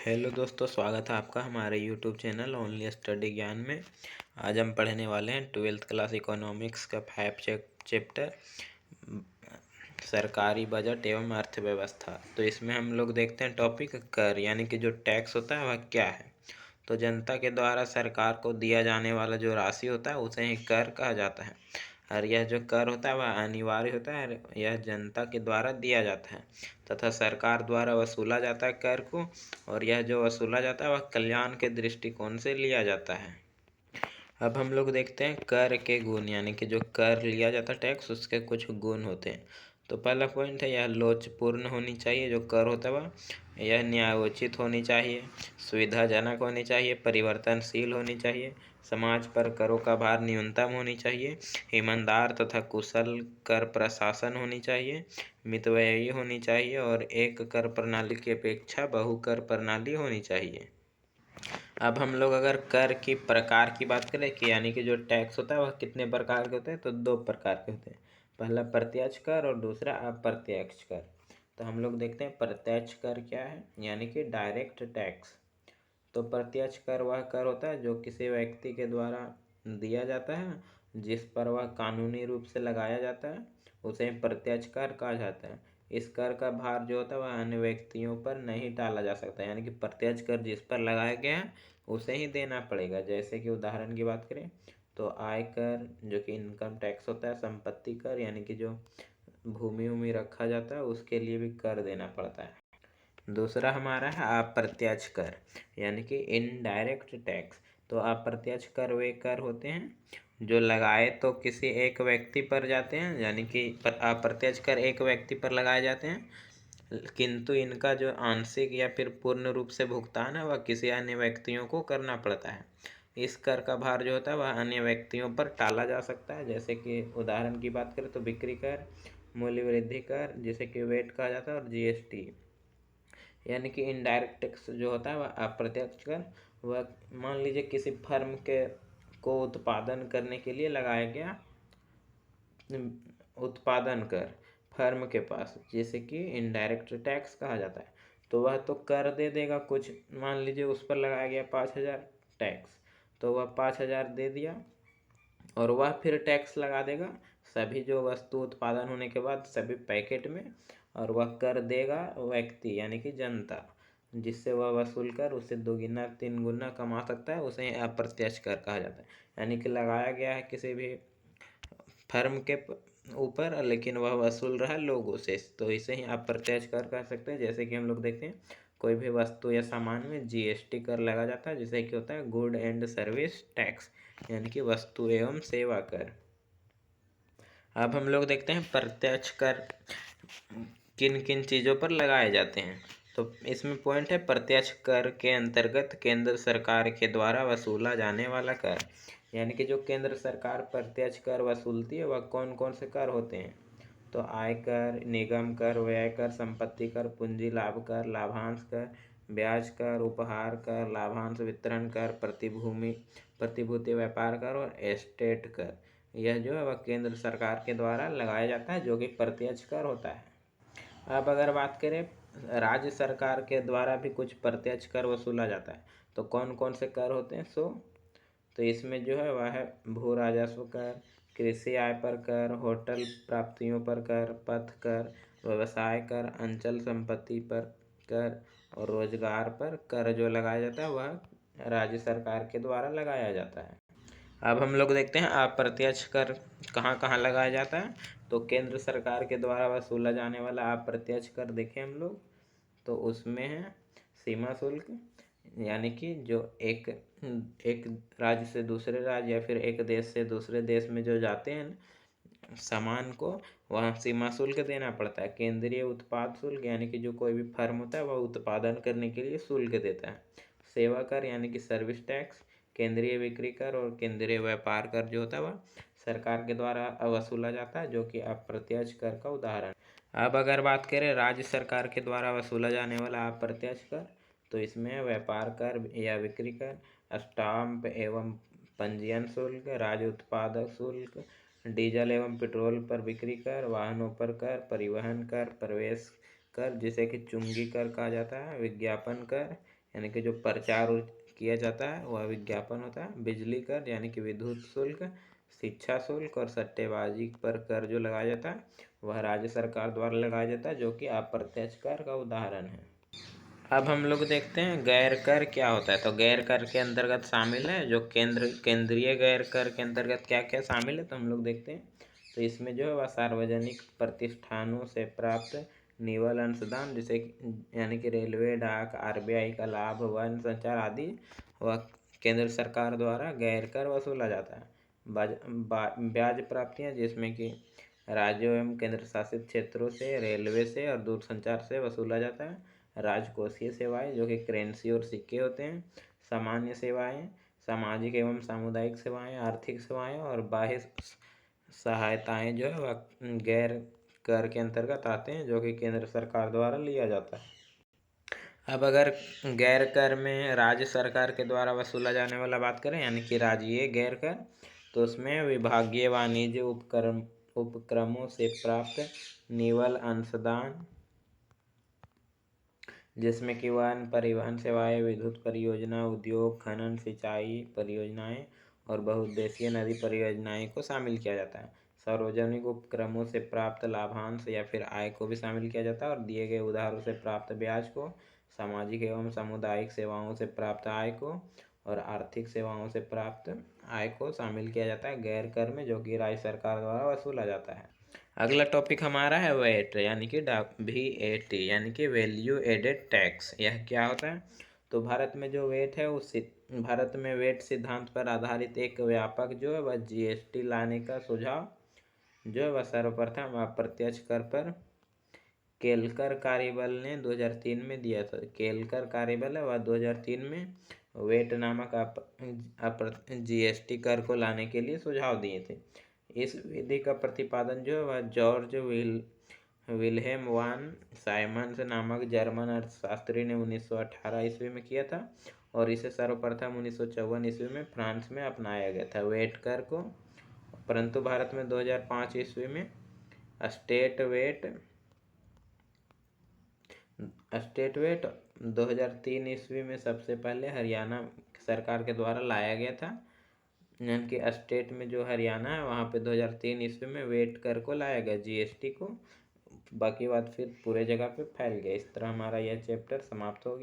Hello दोस्तों, स्वागत है आपका हमारे यूट्यूब चैनल ओनली स्टडी ज्ञान में। आज हम पढ़ने वाले हैं 12th क्लास इकोनॉमिक्स का 5 चैप्टर सरकारी बजट एवं अर्थव्यवस्था। तो इसमें हम लोग देखते हैं टॉपिक कर, यानी कि जो टैक्स होता है वह क्या है। तो जनता के द्वारा सरकार को दिया जाने वाला जो राशि होता है उसे ही कर कहा जाता है। और यह जो कर होता है वह अनिवार्य होता है, यह जनता के द्वारा दिया जाता है तथा सरकार द्वारा वसूला जाता है कर को। और यह जो वसूला जाता है वह कल्याण के दृष्टिकोण से लिया जाता है। अब हम लोग देखते हैं कर के गुण, यानी कि जो कर लिया जाता है टैक्स उसके कुछ गुण होते हैं। तो पहला पॉइंट है, यह लोचपूर्ण होनी चाहिए। जो कर होता है वह यह न्यायोचित होनी चाहिए, सुविधाजनक होनी चाहिए, परिवर्तनशील होनी चाहिए, समाज पर करों का भार न्यूनतम होनी चाहिए, ईमानदार तथा कुशल कर प्रशासन होनी चाहिए, मितव्ययी होनी चाहिए और एक कर प्रणाली की अपेक्षा बहु कर प्रणाली होनी चाहिए। अब हम लोग अगर कर की प्रकार की बात करें कि यानी कि जो टैक्स होता है वह कितने प्रकार के होते हैं, तो 2 प्रकार के होते हैं। पहला प्रत्यक्ष कर और दूसरा अप्रत्यक्ष कर। तो हम लोग देखते हैं प्रत्यक्ष कर क्या है, यानी कि डायरेक्ट टैक्स। तो प्रत्यक्ष कर वह कर होता है जो किसी व्यक्ति के द्वारा दिया जाता है, जिस पर वह कानूनी रूप से लगाया जाता है, उसे प्रत्यक्ष कर कहा जाता है। इस कर का भार जो होता है वह अन्य व्यक्तियों पर नहीं डाला जा सकता, यानी कि प्रत्यक्ष कर जिस पर लगाया गया है उसे ही देना पड़ेगा। जैसे कि उदाहरण की बात करें तो आय कर जो कि इनकम टैक्स होता है, संपत्ति कर यानी कि जो भूमि रखा जाता है उसके लिए भी कर देना पड़ता है। दूसरा हमारा है अप्रत्यक्ष कर, यानी कि इनडायरेक्ट टैक्स। तो अप्रत्यक्ष कर वे कर होते हैं जो लगाए तो किसी एक व्यक्ति पर जाते हैं, यानी कि अप्रत्यक्ष कर एक व्यक्ति पर लगाए जाते हैं, किंतु इनका जो आंशिक या फिर पूर्ण रूप से भुगतान है वह किसी अन्य व्यक्तियों को करना पड़ता है। इस कर का भार जो होता है वह अन्य व्यक्तियों पर टाला जा सकता है। जैसे कि उदाहरण की बात करें तो बिक्री कर, मूल्य वृद्धि कर जिसे कि वेट कहा जाता है, और जीएसटी। यानी कि इनडायरेक्ट टैक्स जो होता है वह अप्रत्यक्ष कर, वह मान लीजिए किसी फर्म के को उत्पादन करने के लिए लगाया गया उत्पादन कर फर्म के पास, जैसे कि इनडायरेक्ट टैक्स कहा जाता है। तो वह तो कर दे देगा कुछ, मान लीजिए उस पर लगाया गया 5,000 टैक्स, तो वह 5,000 दे दिया और वह फिर टैक्स लगा देगा सभी जो वस्तु उत्पादन होने के बाद सभी पैकेट में, और वह कर देगा व्यक्ति यानी कि जनता, जिससे वह वसूल कर उससे 2 गुना 3 गुना कमा सकता है, उसे अप्रत्यक्ष कर कहा जाता है। यानी कि लगाया गया है किसी भी फर्म के ऊपर, लेकिन वह वसूल रहा है लोगों से, तो इसे ही अप्रत्यक्ष कर कह सकते हैं। जैसे कि हम लोग देखते हैं कोई भी वस्तु या सामान में जीएसटी कर लगा जाता है, जिसे कि होता है गुड एंड सर्विस टैक्स, यानी कि वस्तु एवं सेवा कर। अब हम लोग देखते हैं प्रत्यक्ष कर किन किन चीज़ों पर लगाए जाते हैं। तो इसमें पॉइंट है, प्रत्यक्ष कर के अंतर्गत केंद्र सरकार के द्वारा वसूला जाने वाला कर, यानी कि जो केंद्र सरकार प्रत्यक्ष कर वसूलती है वह कौन कौन से कर होते हैं। तो आय कर, निगम कर, व्यय कर, संपत्ति कर, पूंजी लाभ कर, लाभांश कर, ब्याज कर, उपहार कर, लाभांश वितरण कर, प्रतिभूति व्यापार कर और एस्टेट कर। यह जो है वह केंद्र सरकार के द्वारा लगाया जाता है, जो कि प्रत्यक्ष कर होता है। अब अगर बात करें राज्य सरकार के द्वारा भी कुछ प्रत्यक्ष कर वसूला जाता है, तो कौन कौन से कर होते हैं तो इसमें जो है वह है भू राजस्व कर, कृषि आय पर कर, होटल प्राप्तियों पर कर, पथ कर, व्यवसाय कर, अंचल संपत्ति पर कर और रोजगार पर कर जो लगाया जाता है वह राज्य सरकार के द्वारा लगाया जाता है। अब हम लोग देखते हैं अप्रत्यक्ष कर कहाँ कहाँ लगाया जाता है। तो केंद्र सरकार के द्वारा वसूला जाने वाला अप्रत्यक्ष कर देखें हम लोग, तो उसमें है सीमा शुल्क, यानी कि जो एक एक राज्य से दूसरे राज्य या फिर एक देश से दूसरे देश में जो जाते हैं सामान को, वहाँ सीमा शुल्क देना पड़ता है। केंद्रीय उत्पाद शुल्क, यानी कि जो कोई भी फर्म होता है वह उत्पादन करने के लिए शुल्क देता है। सेवा कर यानी कि सर्विस टैक्स, केंद्रीय बिक्री कर और केंद्रीय व्यापार कर जो होता है वह सरकार के द्वारा वसूला जाता है, जो कि अप्रत्यक्ष कर का उदाहरण। अब अगर बात करें राज्य सरकार के द्वारा वसूला जाने वाला अप्रत्यक्ष कर, तो इसमें व्यापार कर या बिक्री कर, स्टाम्प एवं पंजीयन शुल्क, राज्य उत्पादक शुल्क, डीजल एवं पेट्रोल पर बिक्री कर, वाहनों पर कर, परिवहन कर, प्रवेश कर जिसे कि चुंगी कर कहा जाता है, विज्ञापन कर यानी कि जो प्रचार किया जाता है वह विज्ञापन होता है। बिजली कर यानी कि विद्युत शुल्क, शिक्षा शुल्क और सट्टेबाजी पर कर जो लगाया जाता है वह राज्य सरकार द्वारा लगाया जाता है, जो कि अप्रत्यक्ष कर का उदाहरण है। अब हम लोग देखते हैं गैर कर क्या होता है। तो गैर कर के अंतर्गत शामिल है जो केंद्रीय गैर कर के अंतर्गत क्या क्या शामिल है, तो हम लोग देखते हैं। तो इसमें जो है वह सार्वजनिक प्रतिष्ठानों से प्राप्त निवल अंशदान, जैसे यानी कि रेलवे, डाक, आरबीआई का लाभ, वन संचार आदि वह केंद्र सरकार द्वारा गैर कर वसूला जाता है। ब्याज प्राप्तियाँ, जिसमें कि राज्यों एवं केंद्र शासित क्षेत्रों से, रेलवे से और दूरसंचार से वसूला जाता है। राजकोषीय सेवाएं, जो कि करेंसी और सिक्के होते हैं। सामान्य सेवाएं, सामाजिक एवं सामुदायिक सेवाएं, आर्थिक सेवाएं और बाह्य सहायताएं जो है वह गैर कर के अंतर्गत आते हैं, जो कि केंद्र सरकार द्वारा लिया जाता है। अब अगर गैर कर में राज्य सरकार के द्वारा वसूला जाने वाला बात करें, यानी कि राज्यीय गैर कर, तो उसमें विभागीय वाणिज्य उपक्रमों से प्राप्त निवल अंशदान, जिसमें कि वन, परिवहन सेवाएं, विद्युत परियोजना, उद्योग, खनन, सिंचाई परियोजनाएं और बहुउद्देशीय नदी परियोजनाएं को शामिल किया जाता है। सार्वजनिक उपक्रमों से प्राप्त लाभांश या फिर आय को भी शामिल किया जाता है, और दिए गए उधारों से प्राप्त ब्याज को, सामाजिक एवं सामुदायिक सेवाओं से प्राप्त आय को और आर्थिक सेवाओं से प्राप्त आय को शामिल किया जाता है गैर कर में, जो कि राज्य सरकार द्वारा वसूला जाता है। अगला टॉपिक हमारा है वेट, यानी कि VAT यानी कि वैल्यू एडेड टैक्स। यह क्या होता है? तो भारत में जो वेट है भारत में वेट सिद्धांत पर आधारित एक व्यापक जो है वह GST लाने का सुझाव जो है वह सर्वप्रथम अप्रत्यक्ष कर पर केलकर कार्यबल ने 2003 में दिया था। केलकर कार्यबल है वह 2003 में वेट नामक GST कर को लाने के लिए सुझाव दिए थे। इस विधि का प्रतिपादन जो है वह जॉर्ज विल्हेम वान साइमंस नामक जर्मन अर्थशास्त्री ने 1918 ईस्वी में किया था, और इसे सर्वप्रथम 1954 ईस्वी में फ्रांस में अपनाया गया था वेट कर को। परंतु भारत में 2005 ईस्वी में स्टेट वेट 2003 ईस्वी में सबसे पहले हरियाणा सरकार के द्वारा लाया गया था, यानी कि स्टेट में जो हरियाणा है वहाँ पे 2003 ईस्वी में वेट कर को लाया गया GST को। बाकी बात फिर पूरे जगह पे फैल गया। इस तरह हमारा यह चैप्टर समाप्त हो गया।